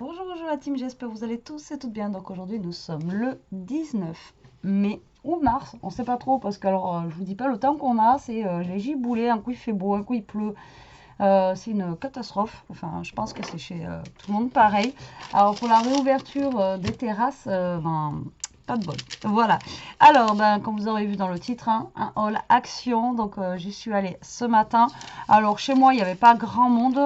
Bonjour la team, j'espère que vous allez tous et toutes bien. Donc aujourd'hui nous sommes le 19 mai ou mars, on sait pas trop parce que je vous dis pas le temps qu'on a, c'est les giboulées, un coup il fait beau, un coup il pleut. C'est une catastrophe, enfin je pense que c'est chez tout le monde pareil. Alors pour la réouverture des terrasses, pas de bol. Voilà. Alors, comme vous aurez vu dans le titre, hein, un haul action. Donc, j'y suis allée ce matin. Alors, chez moi, il n'y avait pas grand monde,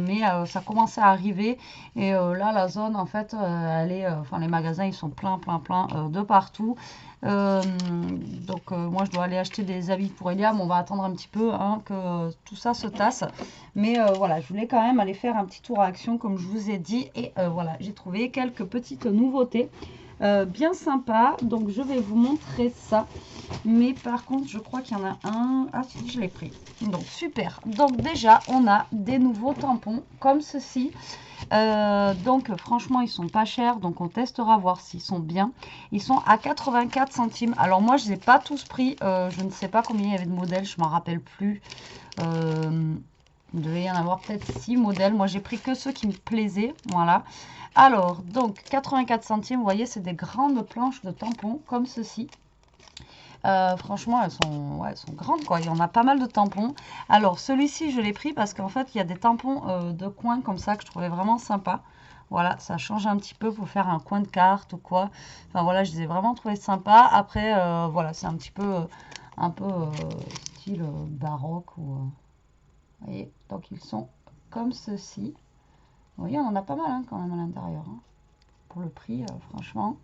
mais ça commençait à arriver. Et là, la zone, en fait, elle est, enfin, les magasins, ils sont plein de partout. Moi, je dois aller acheter des habits pour Eliam. On va attendre un petit peu hein, que tout ça se tasse. Mais voilà, je voulais quand même aller faire un petit tour à Action, comme je vous ai dit. Et voilà, j'ai trouvé quelques petites nouveautés. Bien sympa, donc je vais vous montrer ça, mais par contre je crois qu'il y en a un, ah si je l'ai pris, donc super. Donc déjà on a des nouveaux tampons comme ceci, donc franchement ils sont pas chers, donc on testera voir s'ils sont bien. Ils sont à 84 centimes, alors moi je les ai pas tous pris, je ne sais pas combien il y avait de modèles, je m'en rappelle plus. Il devait y en avoir peut-être 6 modèles. Moi, j'ai pris que ceux qui me plaisaient. Voilà. Alors, donc, 84 centimes. Vous voyez, c'est des grandes planches de tampons comme ceci. Franchement, elles sont grandes, quoi. Il y en a pas mal de tampons. Alors, celui-ci, je l'ai pris parce qu'en fait, il y a des tampons de coin comme ça que je trouvais vraiment sympa. Voilà, ça change un petit peu pour faire un coin de carte ou quoi. Enfin, voilà, je les ai vraiment trouvés sympas. Après, voilà, c'est un petit peu, style baroque ou... Vous voyez, donc ils sont comme ceci. Vous voyez, on en a pas mal hein, quand même à l'intérieur. Hein, pour le prix, franchement.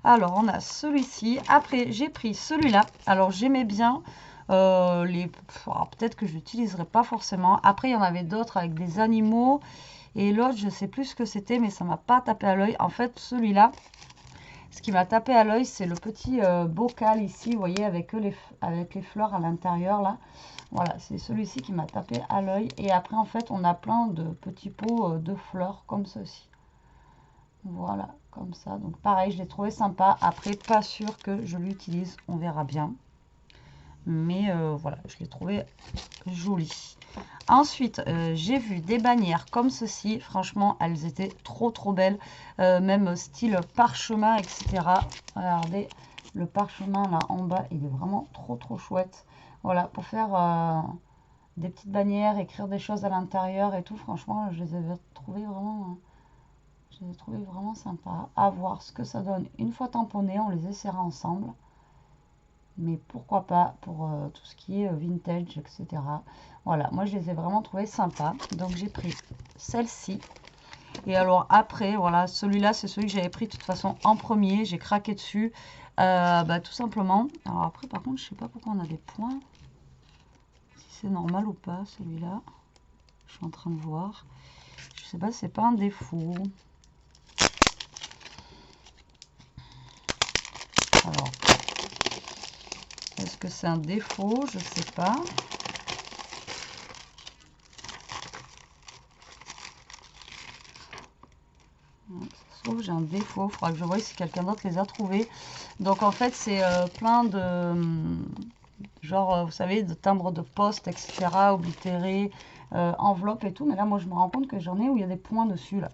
Alors, on a celui-ci. Après, j'ai pris celui-là. Alors, j'aimais bien peut-être que je l'utiliserai pas forcément. Après, il y en avait d'autres avec des animaux. Et l'autre, je sais plus ce que c'était, mais ça m'a pas tapé à l'œil. En fait, celui-là, ce qui m'a tapé à l'œil, c'est le petit bocal ici, vous voyez, avec les fleurs à l'intérieur, là. Voilà, c'est celui-ci qui m'a tapé à l'œil. Et après, en fait, on a plein de petits pots de fleurs comme ceci. Voilà, comme ça. Donc, pareil, je l'ai trouvé sympa. Après, pas sûr que je l'utilise. On verra bien. Mais voilà, je l'ai trouvé joli. Ensuite, j'ai vu des bannières comme ceci. Franchement, elles étaient trop belles. Même style parchemin, etc. Regardez, le parchemin là en bas, il est vraiment trop chouette. Voilà, pour faire des petites bannières, écrire des choses à l'intérieur et tout. Franchement, je les ai trouvées vraiment sympas. À voir ce que ça donne une fois tamponné. On les essaiera ensemble. Mais pourquoi pas pour tout ce qui est vintage, etc. Voilà, moi je les ai vraiment trouvés sympas. Donc j'ai pris celle-ci. Et alors après, voilà, celui-là, c'est celui que j'avais pris de toute façon en premier. J'ai craqué dessus, tout simplement. Alors après, par contre, je sais pas pourquoi on a des points. Si c'est normal ou pas, celui-là. Je suis en train de voir. Je sais pas, c'est pas un défaut. Alors, est-ce que c'est un défaut? Je sais pas. Sauf j'ai un défaut, il faudra que je voie si quelqu'un d'autre les a trouvés. Donc en fait c'est plein de genre vous savez de timbres de poste, etc. oblitérés, enveloppes et tout. Mais là moi je me rends compte que j'en ai où il y a des points dessus là.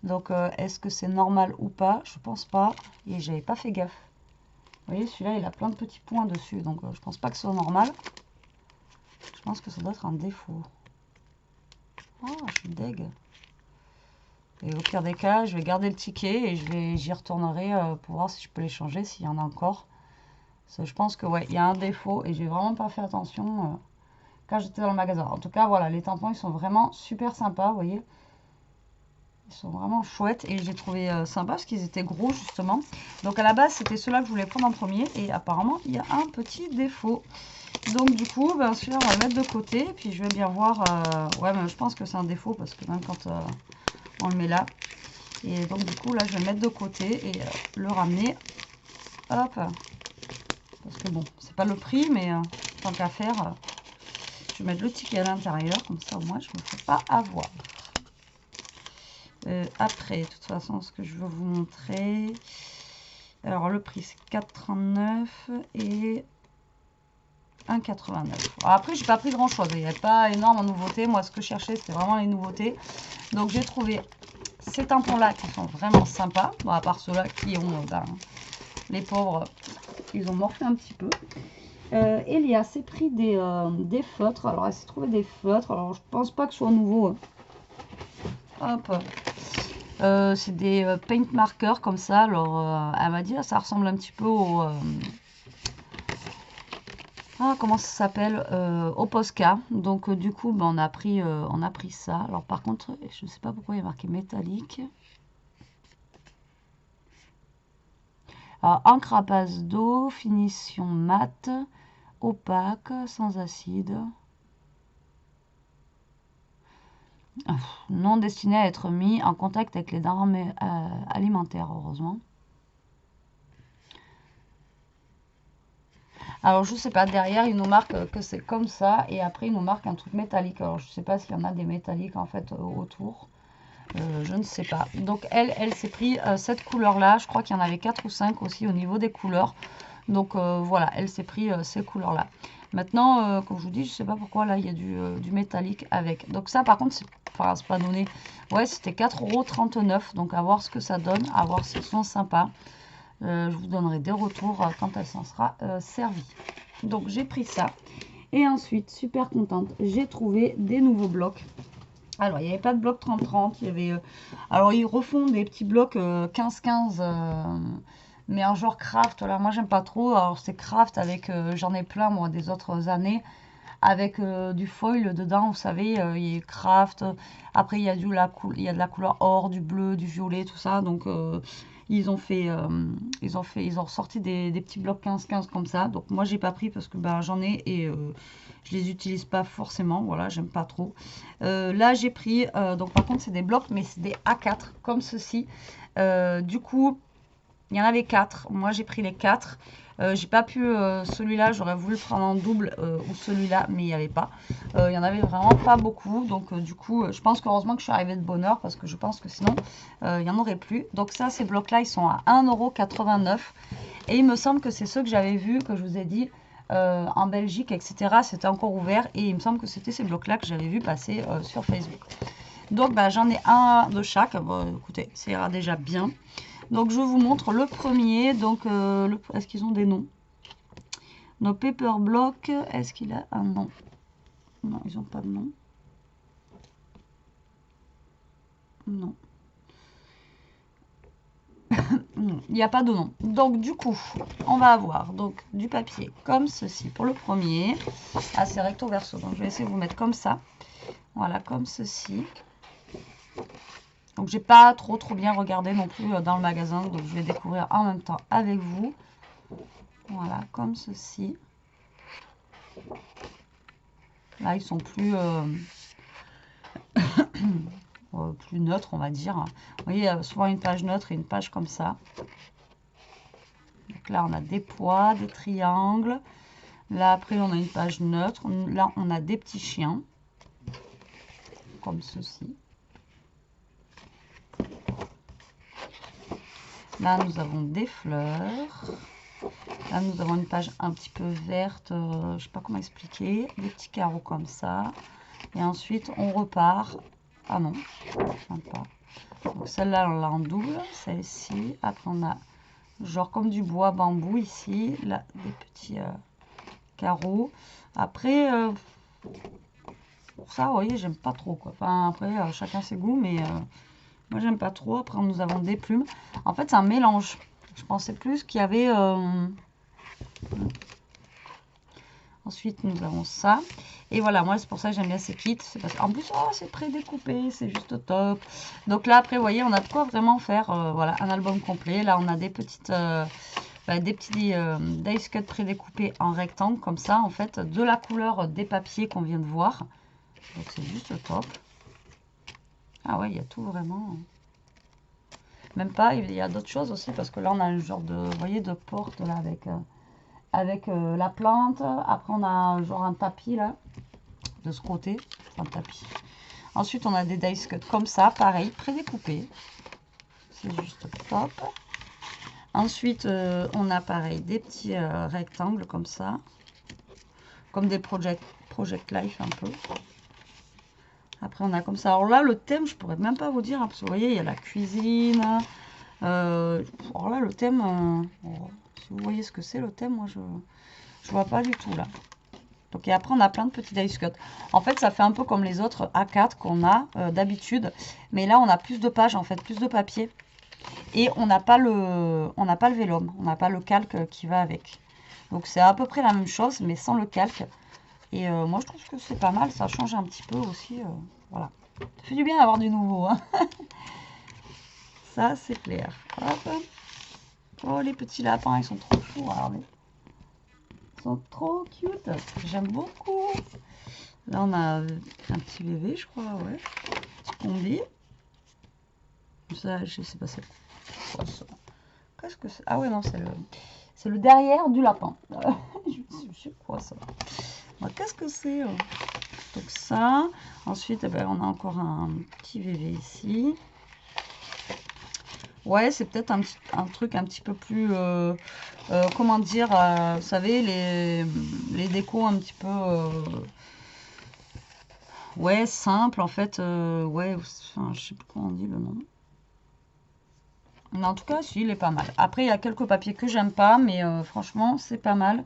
Donc est-ce que c'est normal ou pas? Je pense pas. Et j'avais pas fait gaffe. Vous voyez celui-là il a plein de petits points dessus. Donc je pense pas que ce soit normal. Je pense que ça doit être un défaut. Oh je suis deg. Et au pire des cas, je vais garder le ticket et j'y retournerai pour voir si je peux les changer, s'il y en a encore. Parce que je pense que ouais, il y a un défaut et j'ai vraiment pas fait attention quand j'étais dans le magasin. En tout cas, voilà, les tampons, ils sont vraiment super sympas, vous voyez. Ils sont vraiment chouettes et j'ai trouvé sympa parce qu'ils étaient gros, justement. Donc à la base, c'était ceux-là que je voulais prendre en premier et apparemment, il y a un petit défaut. Donc du coup, bien sûr, on va le mettre de côté. Puis je vais bien voir. Ouais, mais je pense que c'est un défaut parce que même quand... on le met là. Et donc du coup là je vais le mettre de côté et le ramener. Hop. Parce que bon, c'est pas le prix, mais tant qu'à faire, je vais mettre le ticket à l'intérieur. Comme ça au moins je me fais pas avoir. Après, de toute façon, ce que je veux vous montrer. Alors le prix c'est 4,39 et 1,89. Après j'ai pas pris grand chose. Il n'y avait pas énorme en nouveautés. Moi ce que je cherchais c'était vraiment les nouveautés. Donc j'ai trouvé ces tampons-là qui sont vraiment sympas. Bon, à part ceux-là qui ont, les pauvres, ils ont morflé un petit peu. Elia s'est pris des feutres. Alors, elle s'est trouvé des feutres. Alors, je pense pas que ce soit nouveau. Hop. C'est des paint markers comme ça. Alors, elle m'a dit, ça ressemble un petit peu au... comment ça s'appelle, au Posca. Donc, du coup, ben, on a pris ça. Alors, par contre, je ne sais pas pourquoi il y a marqué métallique. Alors, encre à base d'eau, finition mat, opaque, sans acide. Non destiné à être mis en contact avec les denrées alimentaires, heureusement. Alors, je sais pas, derrière, il nous marque que c'est comme ça. Et après, il nous marque un truc métallique. Alors, je sais pas s'il y en a des métalliques, en fait, autour. Je ne sais pas. Donc, elle s'est pris cette couleur-là. Je crois qu'il y en avait 4 ou 5 aussi au niveau des couleurs. Donc, voilà, elle s'est pris ces couleurs-là. Maintenant, comme je vous dis, je ne sais pas pourquoi, là, il y a du métallique avec. Donc, ça, par contre, c'est pas donné. Ouais, c'était 4,39 €. Donc, à voir ce que ça donne, à voir s'ils sont sympas. Je vous donnerai des retours quand elle s'en sera servie. Donc, j'ai pris ça. Et ensuite, super contente, j'ai trouvé des nouveaux blocs. Alors, il n'y avait pas de bloc 30-30. Il y avait, alors, ils refont des petits blocs 15-15, mais en genre craft. Là, moi, j'aime pas trop. Alors, c'est craft avec, j'en ai plein, moi, des autres années, avec du foil dedans. Vous savez, il y a craft. Après, il y a de la couleur or, du bleu, du violet, tout ça. Donc, ils ont ressorti des petits blocs 15-15 comme ça. Donc, moi, j'ai pas pris parce que j'en ai et je les utilise pas forcément. Voilà, j'aime pas trop. Là, j'ai pris, donc par contre, c'est des blocs, mais c'est des A4 comme ceci. Du coup, il y en avait 4. Moi, j'ai pris les 4. J'ai pas pu celui-là, j'aurais voulu prendre en double ou celui-là, mais il n'y avait pas. Il y en avait vraiment pas beaucoup. Donc, du coup, je pense qu'heureusement que je suis arrivée de bonne heure parce que je pense que sinon, il n'y en aurait plus. Donc, ça, ces blocs-là, ils sont à 1,89 €. Et il me semble que c'est ceux que j'avais vus, que je vous ai dit, en Belgique, etc. C'était encore ouvert. Et il me semble que c'était ces blocs-là que j'avais vu passer sur Facebook. Donc, j'en ai un de chaque. Bon, écoutez, ça ira déjà bien. Donc, je vous montre le premier. Donc, est-ce qu'ils ont des noms? Nos paper blocks, est-ce qu'il a un nom? Non, ils n'ont pas de nom. Non. Il n'y a pas de nom. Donc, du coup, on va avoir donc du papier comme ceci pour le premier. Ah, c'est recto verso. Donc, je vais essayer de vous mettre comme ça. Voilà, comme ceci. Donc, j'ai pas trop bien regardé non plus dans le magasin. Donc, je vais découvrir en même temps avec vous. Voilà, comme ceci. Là, ils sont plus, plus neutres, on va dire. Vous voyez, souvent une page neutre et une page comme ça. Donc là, on a des poids, des triangles. Là, après, on a une page neutre. Là, on a des petits chiens. Comme ceci. Là, nous avons des fleurs. Là, nous avons une page un petit peu verte. Je ne sais pas comment expliquer. Des petits carreaux comme ça. Et ensuite, on repart. Ah non, même pas. Donc, celle-là, on l'a en double. Celle-ci. Après, on a genre comme du bois bambou ici. Là, des petits carreaux. Après, pour ça, vous voyez, j'aime pas trop, quoi. Enfin, après, chacun ses goûts, mais moi, j'aime pas trop. Après, nous avons des plumes. En fait, c'est un mélange. Je pensais plus qu'il y avait... Ensuite, nous avons ça. Et voilà, moi, c'est pour ça que j'aime bien ces kits. C'est parce qu'en plus, oh, c'est prédécoupé, c'est juste top. Donc là, après, vous voyez, on a de quoi vraiment faire voilà, un album complet. Là, on a des petites... des petits dice cut prédécoupés en rectangle, comme ça, en fait, de la couleur des papiers qu'on vient de voir. Donc, c'est juste top. Ah ouais, il y a tout vraiment... Même pas, il y a d'autres choses aussi, parce que là, on a un genre de, vous voyez, de porte, là, avec la plante. Après, on a genre un tapis, là, de ce côté. Un tapis. Ensuite, on a des dice cut comme ça, pareil, prédécoupés. C'est juste top. Ensuite, on a, pareil, des petits rectangles comme ça. Comme des Project Life, un peu. Après, on a comme ça. Alors là, le thème, je pourrais même pas vous dire, hein, parce que vous voyez, il y a la cuisine. Alors là, le thème, si vous voyez ce que c'est le thème, moi, je vois pas du tout là. Donc, et après, on a plein de petits dice cut. En fait, ça fait un peu comme les autres A4 qu'on a d'habitude. Mais là, on a plus de pages, en fait, plus de papier. Et on n'a pas le vélum, on n'a pas le calque qui va avec. Donc, c'est à peu près la même chose, mais sans le calque. Et moi, je trouve que c'est pas mal. Ça change un petit peu aussi. Voilà. Ça fait du bien d'avoir du nouveau. Hein. Ça, c'est clair. Hop. Oh, les petits lapins, ils sont trop choux. Regardez. Ils sont trop cute. J'aime beaucoup. Là, on a un petit bébé, je crois. Ouais. Petit combi. Ça, je sais pas c'est quoi ça. Qu'est-ce que c'est? Ah ouais, non, c'est le derrière du lapin. Je sais quoi ça. Qu'est-ce que c'est? Donc ça. Ensuite, eh ben, on a encore un petit bébé ici. Ouais, c'est peut-être un truc un petit peu plus, comment dire, vous savez, les décos un petit peu, ouais, simple en fait, ouais, enfin, je sais plus comment on dit le nom. Mais en tout cas, si, il est pas mal. Après, il y a quelques papiers que j'aime pas, mais franchement, c'est pas mal.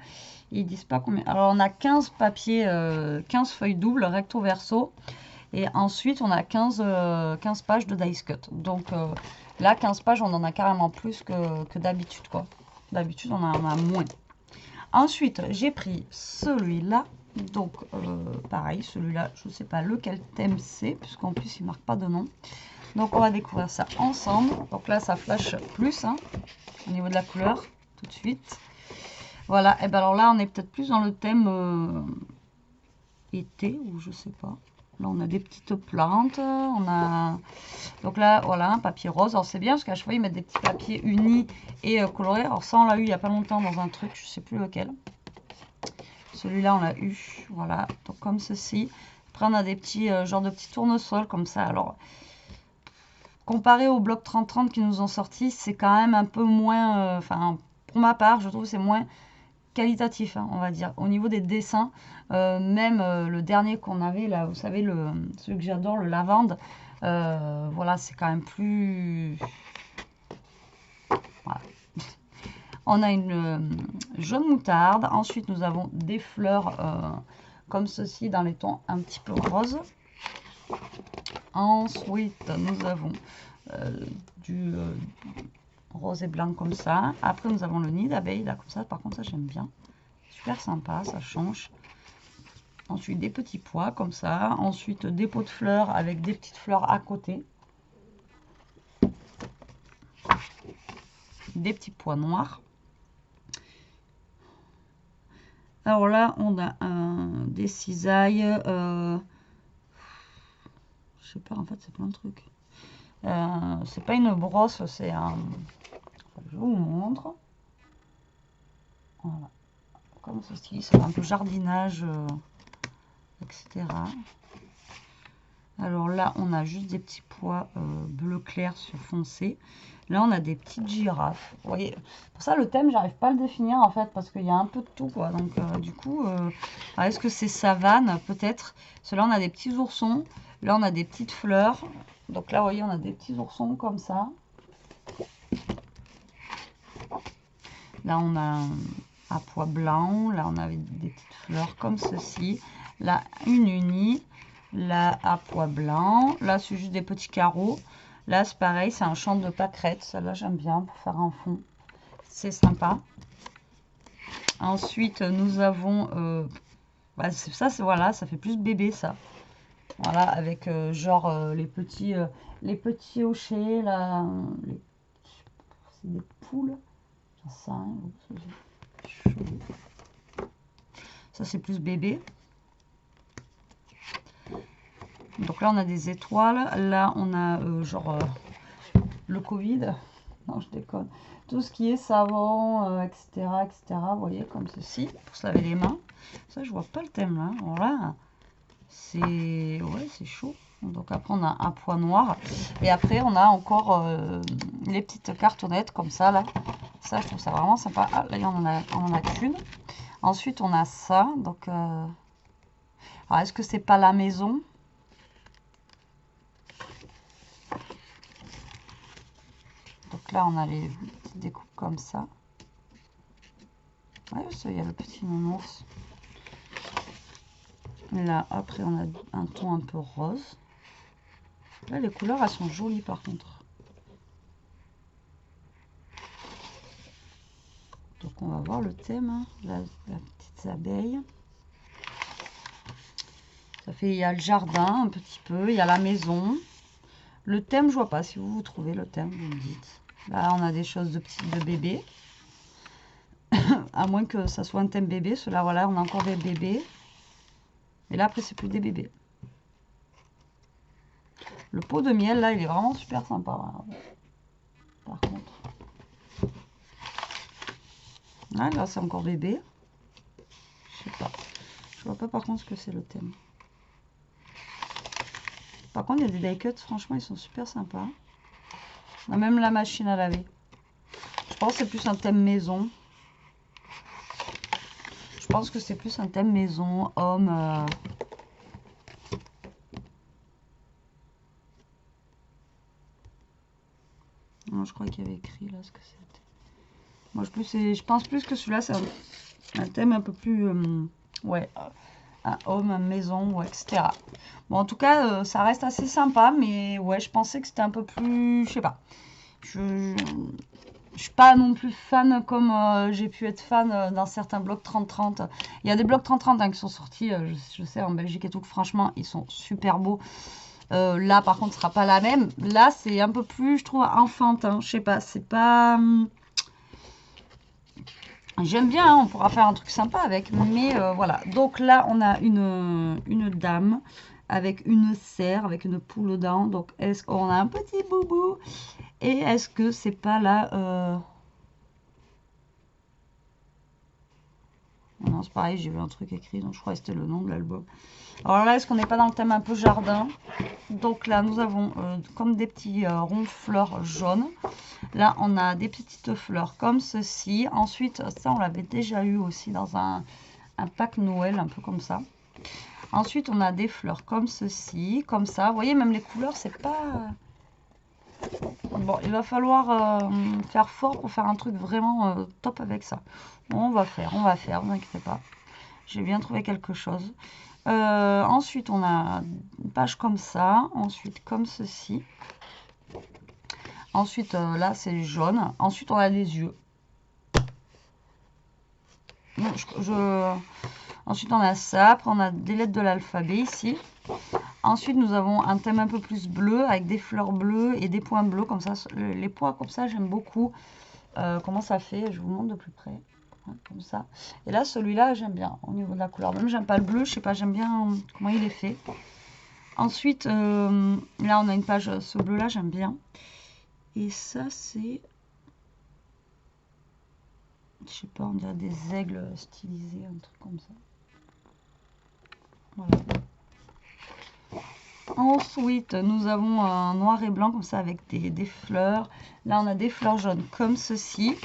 Ils disent pas combien. Alors, on a 15 papiers, 15 feuilles doubles, recto verso. Et ensuite, on a 15 pages de dice cut. Donc là, 15 pages, on en a carrément plus que d'habitude, quoi. D'habitude, on en a moins. Ensuite, j'ai pris celui-là. Donc, pareil, celui-là, je ne sais pas lequel thème c'est, puisqu'en plus, il ne marque pas de nom. Donc, on va découvrir ça ensemble. Donc là, ça flash plus, hein, au niveau de la couleur, tout de suite. Voilà, et bien alors là, on est peut-être plus dans le thème été, ou je sais pas. Là, on a des petites plantes. On a... Donc là, voilà, un papier rose. Alors, c'est bien parce qu'à chaque fois, ils mettent des petits papiers unis et colorés. Alors, ça, on l'a eu il n'y a pas longtemps dans un truc. Je sais plus lequel. Celui-là, on l'a eu. Voilà. Donc, comme ceci. Après, on a des petits, genre de petits tournesols comme ça. Alors, comparé au bloc 30-30 qui nous ont sorti, c'est quand même un peu moins... Enfin, pour ma part, je trouve que c'est moins qualitatif, hein, on va dire. Au niveau des dessins, même le dernier qu'on avait, là, vous savez, celui que j'adore, le lavande, voilà, c'est quand même plus... Voilà. On a une jaune moutarde. Ensuite, nous avons des fleurs comme ceci dans les tons un petit peu roses. Ensuite, nous avons du rose et blanc comme ça. Après, nous avons le nid d'abeille, là, comme ça. Par contre, ça, j'aime bien. Super sympa, ça change. Ensuite, des petits pois, comme ça. Ensuite, des pots de fleurs avec des petites fleurs à côté. Des petits pois noirs. Alors là, on a des cisailles. Je sais pas, en fait, c'est plein de trucs. C'est pas une brosse, c'est un... Je vous montre. Voilà. Comme ceci, c'est un peu jardinage, etc. Alors là, on a juste des petits pois bleu clair sur foncé. Là, on a des petites girafes. Vous voyez, pour ça, le thème, j'arrive pas à le définir, en fait, parce qu'il y a un peu de tout, quoi. Donc, du coup, est-ce que c'est savane? Peut-être. Cela, on a des petits oursons. Là, on a des petites fleurs. Donc là, vous voyez, on a des petits oursons comme ça. Là, on a un pois blanc. Là, on a des petites fleurs comme ceci. Là, une unie. Là, à pois blanc. Là, c'est juste des petits carreaux. Là, c'est pareil, c'est un champ de pâquerettes. Celle-là, j'aime bien pour faire un fond. C'est sympa. Ensuite, nous avons... ça, voilà, ça fait plus bébé, ça. Voilà, avec genre les petits hochets, là. C'est des poules. J'en sais rien. Ça, c'est plus bébé. Donc là, on a des étoiles. Là, on a genre le Covid. Non, je déconne. Tout ce qui est savon, etc., etc. Vous voyez, comme ceci, pour se laver les mains. Ça, je vois pas le thème là. Voilà. C'est ouais, c'est chaud. Donc après, on a un pois noir. Et après, on a encore les petites cartonnettes comme ça, là. Ça, je trouve ça vraiment sympa. Ah, là, on en a qu'une. Ensuite, on a ça. Donc, alors, est-ce que c'est pas la maison? là, on a les petites découpes comme ça. Ouais, ça, il y a le petit nounours. Là, après, on a un ton un peu rose. Là, les couleurs, elles sont jolies par contre. Donc, on va voir le thème. Hein. La petite abeille. Ça fait, il y a le jardin un petit peu, il y a la maison. Le thème, je vois pas. Si vous trouvez le thème, vous me dites. Là, on a des choses de petits, de bébés. À moins que ça soit un thème bébé. Cela, voilà, on a encore des bébés. Et là, après, c'est plus des bébés. Le pot de miel, là, il est vraiment super sympa. Hein. Par contre. Là, c'est encore bébé. Je sais pas. Je vois pas par contre ce que c'est le thème. Par contre, il y a des die cuts. Franchement, ils sont super sympas. On a même la machine à laver. Je pense que c'est plus un thème maison. Je pense que c'est plus un thème maison, homme. Non, je crois qu'il y avait écrit là ce que c'était. Moi, je pense plus que celui-là, c'est un thème un peu plus... ouais, un homme, une maison, ouais, etc. Bon, en tout cas, ça reste assez sympa, mais ouais, je pensais que c'était un peu plus... Je sais pas. Je suis pas non plus fan comme j'ai pu être fan dans certains blocs 30-30. Il y a des blocs 30-30 hein, qui sont sortis, je sais, en Belgique et tout, que franchement, ils sont super beaux. Là, par contre, ce sera pas la même. Là, c'est un peu plus, je trouve, enfantin. Je sais pas, c'est pas... J'aime bien, hein, on pourra faire un truc sympa avec, mais voilà. Donc là, on a une dame avec une serre, avec une poule aux dents. Donc, est-ce qu'on a un petit boubou? Et est-ce que c'est pas là... Non, c'est pareil, j'ai vu un truc écrit, donc je crois que c'était le nom de l'album. Alors là, est-ce qu'on n'est pas dans le thème un peu jardin? Donc là, nous avons comme des petits ronds fleurs jaunes. Là, on a des petites fleurs comme ceci. Ensuite, ça, on l'avait déjà eu aussi dans un pack Noël, un peu comme ça. Ensuite, on a des fleurs comme ceci, comme ça. Vous voyez, même les couleurs, c'est pas... Bon, il va falloir faire fort pour faire un truc vraiment top avec ça. Bon, on va faire, vous inquiétez pas. J'ai bien trouvé quelque chose. Ensuite, on a une page comme ça. Ensuite, comme ceci. Ensuite, là, c'est jaune. Ensuite, on a les yeux. Ensuite, on a ça. Après, on a des lettres de l'alphabet ici. Ensuite, nous avons un thème un peu plus bleu avec des fleurs bleues et des points bleus. Comme ça, les points comme ça, j'aime beaucoup. Comment ça fait? Je vous montre de plus près. Comme ça. Et là, celui-là, j'aime bien au niveau de la couleur. Même, j'aime pas le bleu. Je sais pas, j'aime bien comment il est fait. Ensuite, là, on a une page, ce bleu-là, j'aime bien. Et ça, c'est... Je sais pas, on dirait des aigles stylisés, un truc comme ça. Voilà. Ensuite, nous avons un noir et blanc comme ça avec des fleurs. Là, on a des fleurs jaunes comme ceci.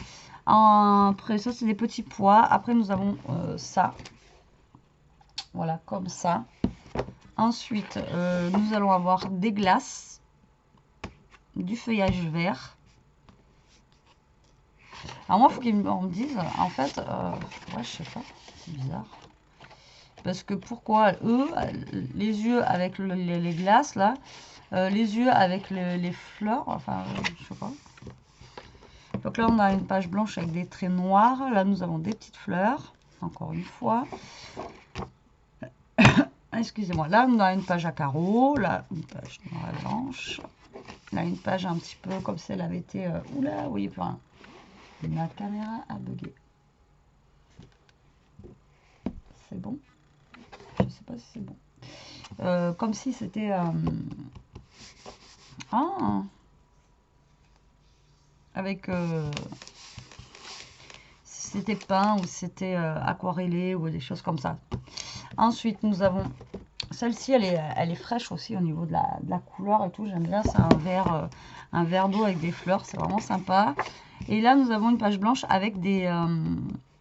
Après, ça, c'est des petits pois. Après, nous avons ça. Voilà, comme ça. Ensuite, nous allons avoir des glaces, du feuillage vert. Alors moi, il faut qu'ils me disent, en fait, ouais, je sais pas, c'est bizarre. Parce que pourquoi eux, les yeux avec les glaces, là, les yeux avec les fleurs, enfin, je sais pas. Donc là, on a une page blanche avec des traits noirs. Là, nous avons des petites fleurs, encore une fois. Excusez-moi, là, on a une page à carreaux, là, une page noire et blanche. Là, une page un petit peu comme si elle avait été... oula, vous voyez plus rien. Ma caméra a bugué. C'est bon? Je sais pas si c'est bon. Comme si c'était... Ah, avec... si c'était peint ou si c'était aquarellé ou des choses comme ça. Ensuite, nous avons... Celle-ci, elle est fraîche aussi au niveau de la couleur et tout. J'aime bien, c'est un verre d'eau avec des fleurs. C'est vraiment sympa. Et là, nous avons une page blanche avec des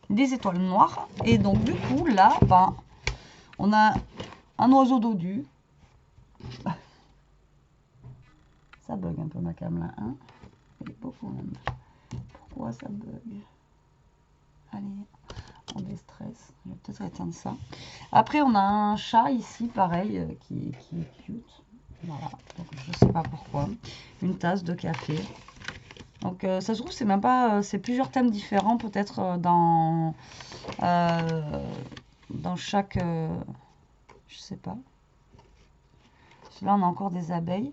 étoiles noires. Et donc, du coup, là, ben, on a un oiseau dodu. Ça bug un peu ma cam là. Hein. Il est beaucoup même. Pourquoi ça bug? Allez, on déstresse. Je vais peut-être éteindre ça. Après, on a un chat ici, pareil, qui est cute. Voilà, donc je sais pas pourquoi. Une tasse de café. Donc ça se trouve, c'est même pas... c'est plusieurs thèmes différents, peut-être dans chaque... je sais pas. Là, on a encore des abeilles.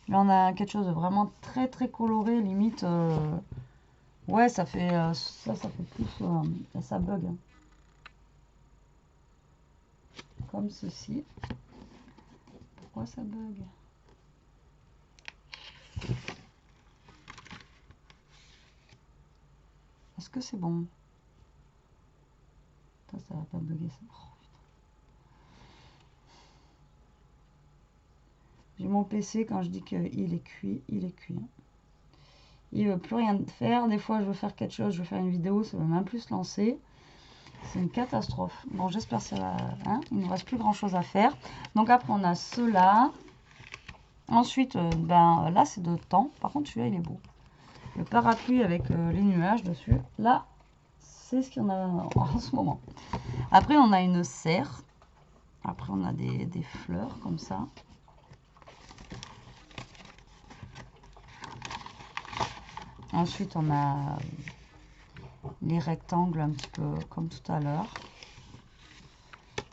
Là, on a quelque chose de vraiment très très coloré, limite. Ouais, ça fait ça fait plus. Ça bug. Hein. Comme ceci. Pourquoi ça bug? Est-ce que c'est bon? Ça va pas bugger ça. Oh, j'ai mon PC quand je dis qu'il est cuit, il est cuit. Il veut plus rien faire. Des fois, je veux faire quelque chose, je veux faire une vidéo, ça veut même plus se lancer. C'est une catastrophe. Bon, j'espère que ça va. Hein, il ne nous reste plus grand chose à faire. Donc après, on a cela. Ensuite, ben là, c'est de temps. Par contre, celui-là, il est beau. Le parapluie avec les nuages dessus. Là, c'est ce qu'il y en a en ce moment. Après, on a une serre. Après, on a des fleurs comme ça. Ensuite, on a les rectangles un petit peu comme tout à l'heure.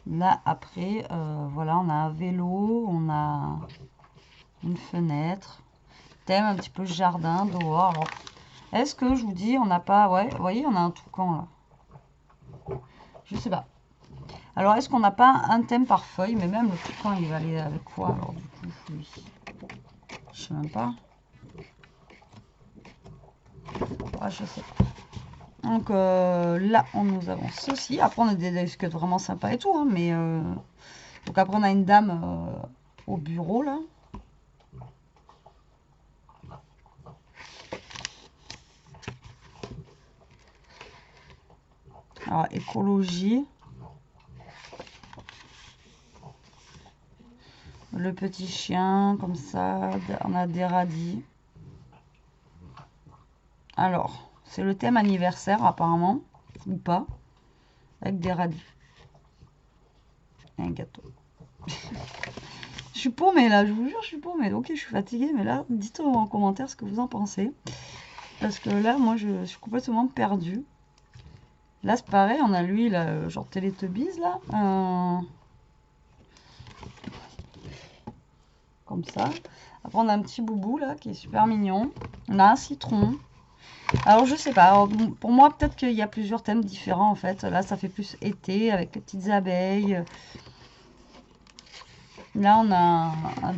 Là, après, voilà, on a un vélo, on a une fenêtre. Thème un petit peu jardin, dehors. Alors, est-ce que je vous dis, on n'a pas... Ouais, vous voyez, on a un toucan là. Je sais pas. Alors, est-ce qu'on n'a pas un thème par feuille? Mais même le toucan, il va aller avec quoi? Alors, du coup, oui. Je sais même pas. Ouais, je sais pas. Donc, là, nous avons ceci. Après, on a des disquettes vraiment sympas et tout. Hein, mais, donc, après, on a une dame au bureau, là. Alors, écologie. Le petit chien, comme ça. On a des radis. Alors, c'est le thème anniversaire, apparemment. Ou pas. Avec des radis. Et un gâteau. Je suis paumée, là. Je vous jure, je suis paumée. Ok, je suis fatiguée. Mais là, dites-moi en commentaire ce que vous en pensez. Parce que là, moi, je suis complètement perdue. Là, c'est pareil. On a lui, là, genre Teletubbies, là. Comme ça. Après, on a un petit boubou, là, qui est super mignon. On a un citron. Alors, je sais pas. Alors, pour moi, peut-être qu'il y a plusieurs thèmes différents, en fait. Là, ça fait plus été, avec les petites abeilles. Là, on a un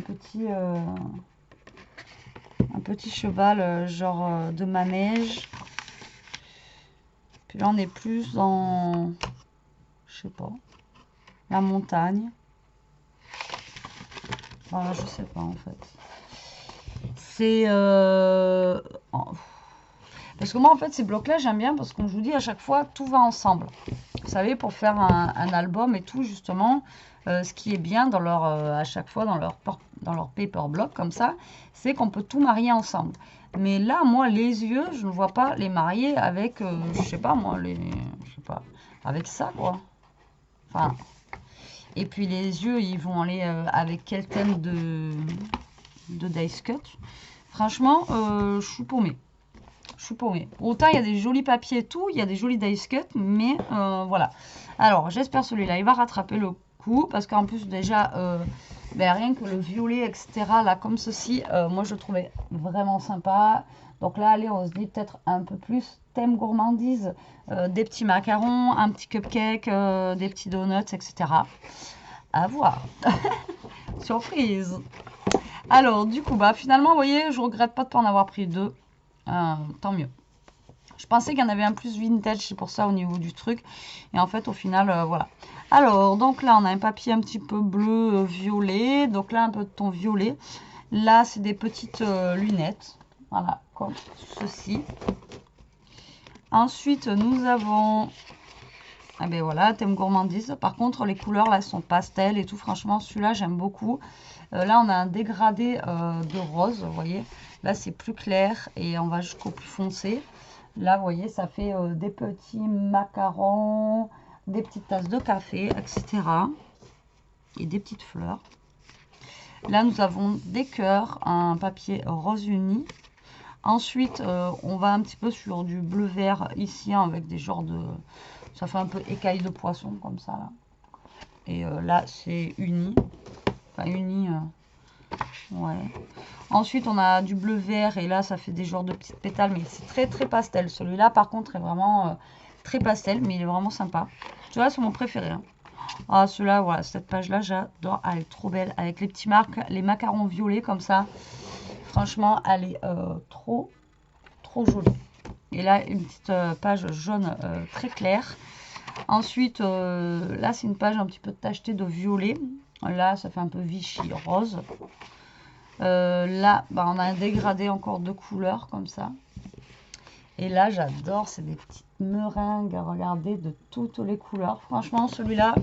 petit cheval, genre de manège. Puis là, on est plus dans, je sais pas, la montagne. Voilà, je sais pas, en fait. C'est... Parce que moi, en fait, ces blocs-là, j'aime bien parce qu'on je vous dis, à chaque fois, tout va ensemble. Vous savez, pour faire un album et tout, justement, ce qui est bien dans leur, à chaque fois dans leur paper block, comme ça, c'est qu'on peut tout marier ensemble. Mais là, moi, les yeux, je ne vois pas les marier avec, je sais pas, moi, je sais pas, avec ça, quoi. Enfin, et puis les yeux, ils vont aller avec quel thème de dice cut. Franchement, je suis paumée. Je suis paumée. Autant il y a des jolis papiers et tout, il y a des jolis dice cut, mais voilà. Alors, j'espère celui-là, il va rattraper le coup, parce qu'en plus, déjà, ben, rien que le violet, etc., là, comme ceci, moi, je trouvais vraiment sympa. Donc là, allez, on se dit peut-être un peu plus thème gourmandise, des petits macarons, un petit cupcake, des petits donuts, etc. À voir. Surprise. Alors, du coup, bah, finalement, vous voyez, je regrette pas de pas en avoir pris deux. Tant mieux. Je pensais qu'il y en avait un plus vintage, c'est pour ça au niveau du truc. Et en fait, au final, voilà. Alors, donc là, on a un papier un petit peu bleu, violet. Donc là, un peu de ton violet. Là, c'est des petites lunettes. Voilà, comme ceci. Ensuite, nous avons Ah ben voilà, thème gourmandise. Par contre, les couleurs là sont pastel et tout. Franchement, celui-là, j'aime beaucoup. Là, on a un dégradé de rose, vous voyez. Là, c'est plus clair et on va jusqu'au plus foncé. Là, vous voyez, ça fait des petits macarons, des petites tasses de café, etc. Et des petites fleurs. Là, nous avons des cœurs, un papier rose uni. Ensuite, on va un petit peu sur du bleu-vert ici, hein, avec des genres de... Ça fait un peu écaille de poisson, comme ça, là. Et là, c'est uni. Enfin, uni... ouais. Ensuite, on a du bleu-vert, et là, ça fait des genres de petites pétales, mais c'est très, très pastel. Celui-là, par contre, est vraiment très pastel, mais il est vraiment sympa. Celui-là, c'est mon préféré, hein. Ah, celui-là, voilà, cette page-là, j'adore. Elle est trop belle, avec les petits les macarons violets, comme ça. Franchement, elle est trop jolie. Et là, une petite page jaune très claire. Ensuite, là, c'est une page un petit peu tachetée de violet. Là, ça fait un peu Vichy rose. Là, bah, on a un dégradé encore de couleurs, comme ça. Et là, j'adore, c'est des petites meringues, regardez, de toutes les couleurs. Franchement, celui-là,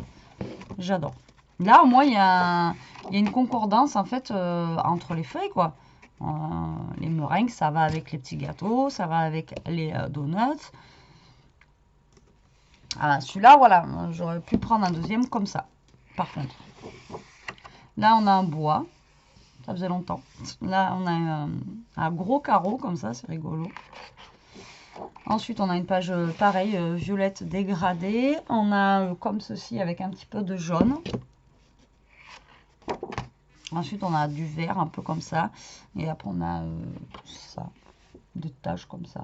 j'adore. Là, au moins, il y a une concordance, en fait, entre les feuilles, quoi. Les meringues, ça va avec les petits gâteaux, ça va avec les donuts. Ah, celui-là, voilà, j'aurais pu prendre un deuxième comme ça, par contre. Là, on a un bois, ça faisait longtemps. Là, on a un gros carreau, comme ça, c'est rigolo. Ensuite, on a une page, pareil, violette dégradée. On a comme ceci, avec un petit peu de jaune. Ensuite, on a du vert, un peu comme ça. Et après, on a ça, des taches comme ça.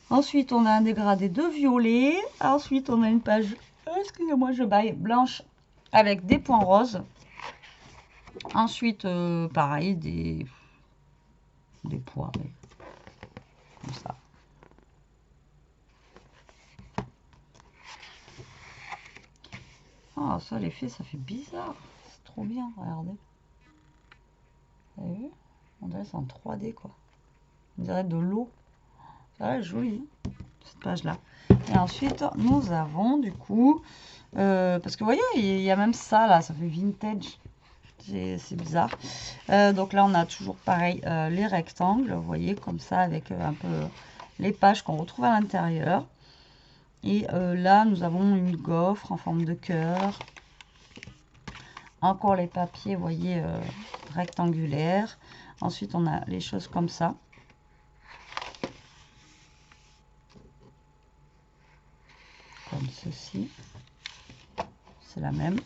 Ensuite, on a un dégradé de violet. Ensuite, on a une page, excusez-moi, je baille, blanche avec des points roses. Ensuite, pareil, des pois, comme ça. Ah, ça, l'effet, ça fait bizarre. C'est trop bien, regardez. Vous avez vu? On dirait c'est en 3D, quoi. On dirait de l'eau. Ça va, joli, cette page-là. Et ensuite, nous avons, du coup... parce que, vous voyez, il y a même ça, là. Ça fait vintage. C'est bizarre. Donc là, on a toujours, pareil, les rectangles. Vous voyez, comme ça, avec un peu les pages qu'on retrouve à l'intérieur. Et là, nous avons une gaufre en forme de cœur. Encore les papiers, vous voyez, rectangulaires. Ensuite, on a les choses comme ça. Comme ceci. C'est la même.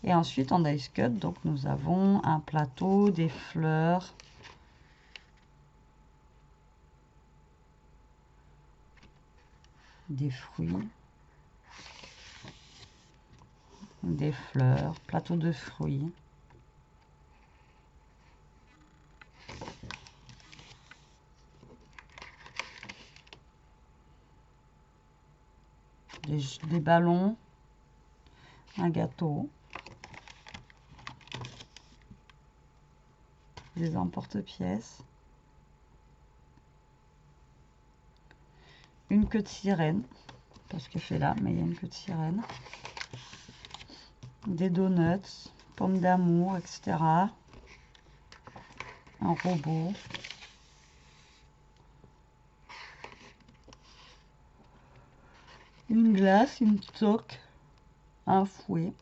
Et ensuite, en dice cut, donc nous avons un plateau, des fleurs. Des fruits. Des fleurs, plateau de fruits. Des ballons. Un gâteau. Des emporte-pièces. Une queue de sirène. Parce que c'est là, mais il y a une queue de sirène. Des donuts, pommes d'amour, etc. Un robot. Une glace, une toque, un fouet,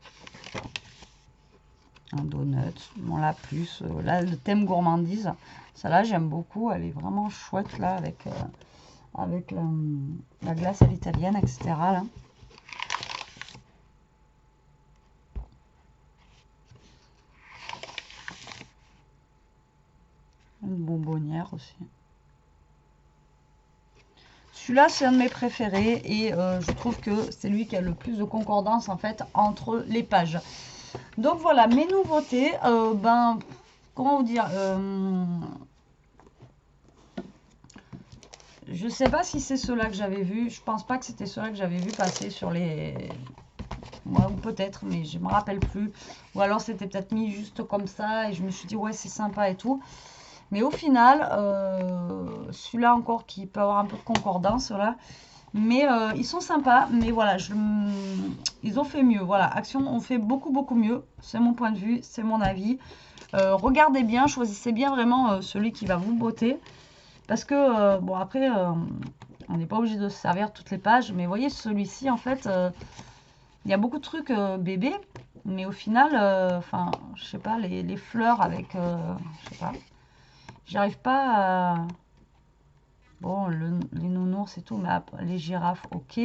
un donut. Bon là plus, là le thème gourmandise, ça là j'aime beaucoup, elle est vraiment chouette là avec la glace à l'italienne, etc. Là. Une bonbonnière aussi. Celui-là, c'est un de mes préférés et je trouve que c'est lui qui a le plus de concordance en fait entre les pages. Donc voilà, mes nouveautés, comment vous dire, je sais pas si c'est ceux-là que j'avais vu, je pense pas que c'était ceux-là que j'avais vu passer sur les... Ouais, ou peut-être, mais je me rappelle plus. Ou alors c'était peut-être mis juste comme ça et je me suis dit ouais c'est sympa et tout. Mais au final, celui-là encore qui peut avoir un peu de concordance là. Mais ils sont sympas. Mais voilà, ils ont fait mieux. Voilà, Action ont fait beaucoup, beaucoup mieux. C'est mon point de vue, c'est mon avis. Regardez bien, choisissez bien vraiment celui qui va vous botter. Parce que, bon, après, on n'est pas obligé de se servir toutes les pages. Mais vous voyez, celui-ci, en fait, il y a beaucoup de trucs bébés. Mais au final, enfin, je sais pas, les fleurs avec, je sais pas. J'arrive pas à... Bon, les nounours et tout, mais les girafes, ok.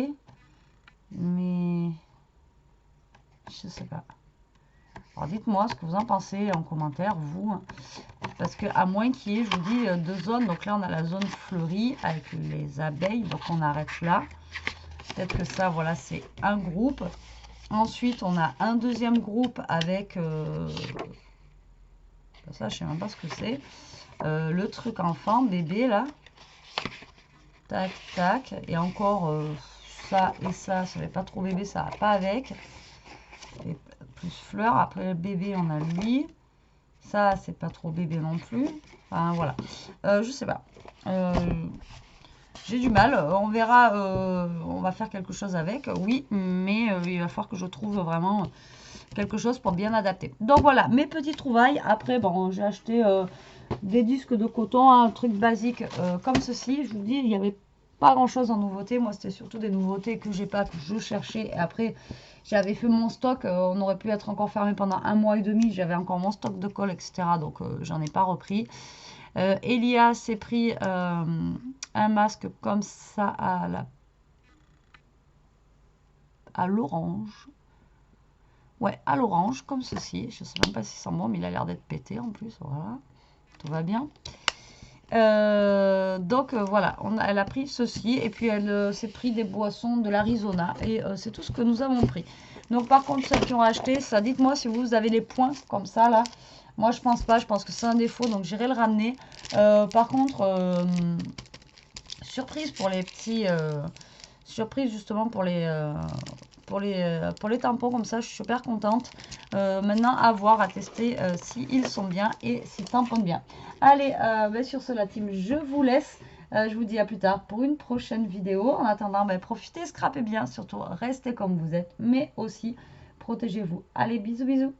Mais... Je sais pas. Alors dites-moi ce que vous en pensez en commentaire, vous. Parce que à moins qu'il y ait, je vous dis, deux zones. Donc là, on a la zone fleurie avec les abeilles. Donc on arrête là. Peut-être que ça, voilà, c'est un groupe. Ensuite, on a un deuxième groupe avec... ça, je sais même pas ce que c'est. Le truc enfant, bébé, là. Tac, tac. Et encore, ça et ça n'est pas trop bébé, ça va pas avec. Et plus fleurs. Après, le bébé, on a lui. Ça, c'est pas trop bébé non plus. Enfin, voilà. Je sais pas. J'ai du mal. On verra. On va faire quelque chose avec. Oui, mais il va falloir que je trouve vraiment quelque chose pour bien adapter. Donc voilà, mes petites trouvailles. Après, bon, j'ai acheté des disques de coton, un truc basique comme ceci. Je vous dis, il n'y avait pas grand chose en nouveauté. Moi, c'était surtout des nouveautés que j'ai pas, que je cherchais. Et après, j'avais fait mon stock. On aurait pu être encore fermé pendant 1 mois et demi. J'avais encore mon stock de colle, etc. Donc, j'en ai pas repris. Elia s'est pris un masque comme ça à l'orange. Ouais, à l'orange, comme ceci. Je sais même pas si c'est bon, mais il a l'air d'être pété en plus. Voilà, tout va bien. Donc voilà, elle a pris ceci et puis elle s'est pris des boissons de l'Arizona et c'est tout ce que nous avons pris. Donc par contre, celles qui ont acheté ça, dites-moi si vous avez les points comme ça là. Moi je pense pas, je pense que c'est un défaut, donc j'irai le ramener. Par contre, surprise pour les petits, surprise justement pour les tampons comme ça, je suis super contente. Maintenant à voir, à tester s'ils sont bien et s'ils tamponnent bien. Allez, sur ce la team, je vous laisse. Je vous dis à plus tard pour une prochaine vidéo. En attendant, profitez, scrapez bien, surtout restez comme vous êtes, mais aussi protégez-vous. Allez, bisous bisous.